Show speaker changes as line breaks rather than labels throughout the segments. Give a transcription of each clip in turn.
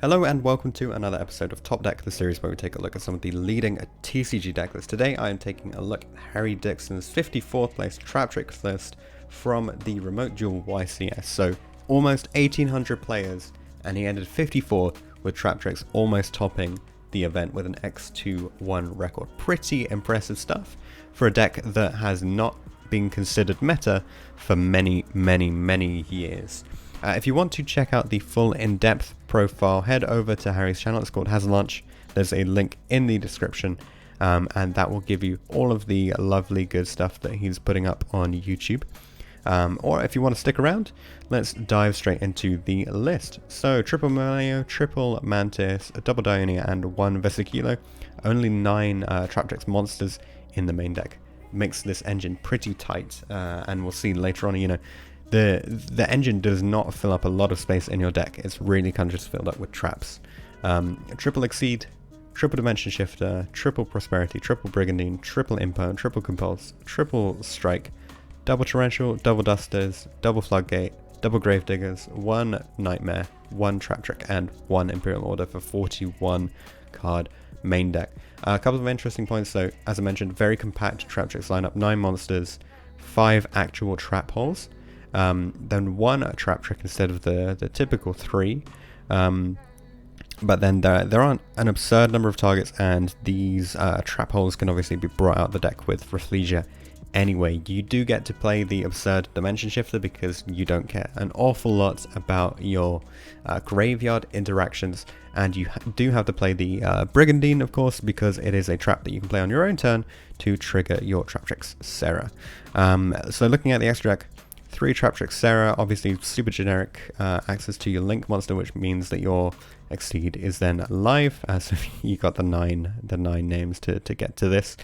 Hello and welcome to another episode of Top Deck, the series where we take a look at some of the leading TCG deck lists. Today I am taking a look at Harry Dixon's 54th place Traptrix list from the Remote Duel YCS. So almost 1800 players and he ended 54 with Traptrix almost topping the event with an X2-1 record. Pretty impressive stuff for a deck that has not been considered meta for many years. If you want to check out the full in-depth profile, head over to Harry's channel. It's called Has a Lunch. There's a link in the description, and that will give you all of the lovely good stuff that he's putting up on YouTube. Or if you want to stick around, let's dive straight into the list. So triple Maleo, triple Mantis, a double Dionia, and one Vesicula. Only 9 Traptrix monsters in the main deck. Makes this engine pretty tight, and we'll see later on, the engine does not fill up a lot of space in your deck. It's really kind of just filled up with traps. Triple Exceed, triple Dimension Shifter, triple Prosperity, triple Brigandine, triple Impo, triple Compulse, triple Strike, double Torrential, double Dusters, double Floodgate, double Gravediggers, one Nightmare, one Traptrix, and one Imperial Order for 41 card main deck. A couple of interesting points though, as I mentioned, very compact Traptrix lineup, 9 monsters, 5 actual trap holes. Then one Traptrix instead of the typical 3, but then there aren't an absurd number of targets, and these trap holes can obviously be brought out the deck with Rathlesia anyway. You do get to play the absurd Dimension Shifter because you don't care an awful lot about your graveyard interactions, and you do have to play the Brigandine, of course, because it is a trap that you can play on your own turn to trigger your Traptrix Sarah. So looking at the extra deck, 3 Traptrix Sarah, obviously super generic access to your Link monster, which means that your Exceed is then live, so you got the nine names to get to this.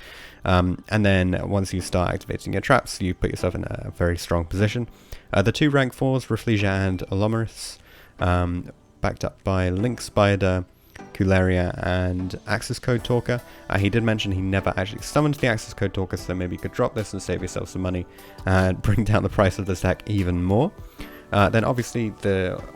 And then once you start activating your traps, you put yourself in a very strong position. The 2 rank 4s, Rathlesia and Alomarus, backed up by Link Spider, Kularia, and Access Code Talker. He did mention he never actually summoned the Access Code Talker, so maybe you could drop this and save yourself some money and bring down the price of this deck even more. Then obviously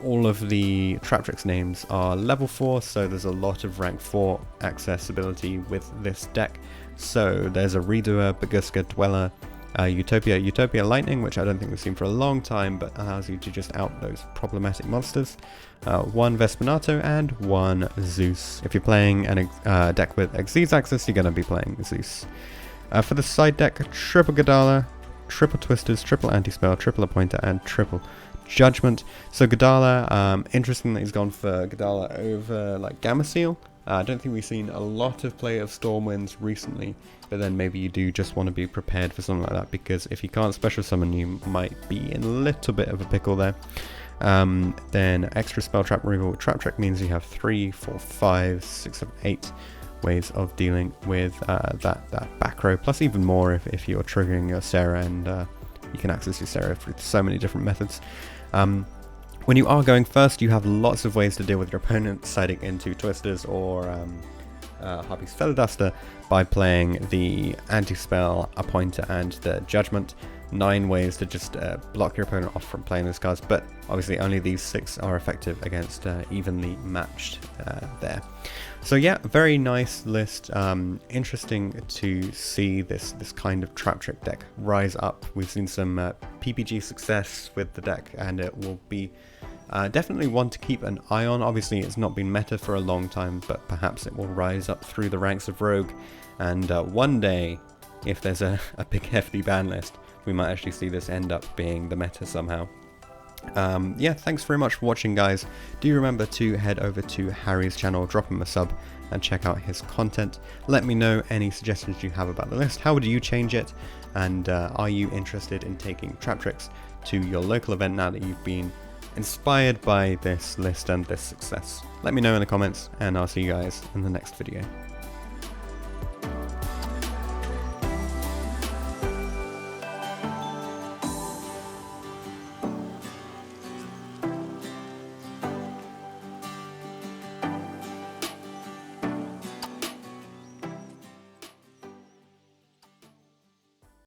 all of the Traptrix names are level 4, so there's a lot of rank 4 accessibility with this deck. So there's a Redoer, Baguska, Dweller, Utopia Lightning, which I don't think we've seen for a long time, but allows you to just out those problematic monsters. 1 Vespinato and 1 Zeus. If you're playing a deck with Exceeds access, you're going to be playing Zeus. For the side deck, triple Godala, triple Twisters, triple Anti-Spell, triple Appointer, and triple Judgment. So Godala, interesting that he's gone for Godala over like Gamma Seal. I don't think we've seen a lot of play of Stormwinds recently, but then maybe you do just want to be prepared for something like that, because if you can't special summon, you might be in a little bit of a pickle there. Then extra spell trap removal. Traptrix means you have 3, 4, 5, 6, 7, 8 ways of dealing with that back row, plus even more if you're triggering your Sarah, and you can access your Sarah through so many different methods. When you are going first, you have lots of ways to deal with your opponent, siding into Twisters or Harpy's Feather Duster by playing the Anti-Spell, Appointer, and the Judgment. 9 ways to just block your opponent off from playing those cards, but obviously only these 6 are effective against evenly matched there. So yeah, very nice list. Interesting to see this kind of Traptrix deck rise up. We've seen some PPG success with the deck, and it will be definitely one to keep an eye on. Obviously it's not been meta for a long time, but perhaps it will rise up through the ranks of Rogue, and one day, if there's a big hefty ban list, we might actually see this end up being the meta somehow. Yeah, thanks very much for watching, guys. Do remember to head over to Harry's channel, drop him a sub, and check out his content. Let me know any suggestions you have about the list. How would you change it? And are you interested in taking Traptrix to your local event now that you've been inspired by this list and this success? Let me know in the comments, and I'll see you guys in the next video.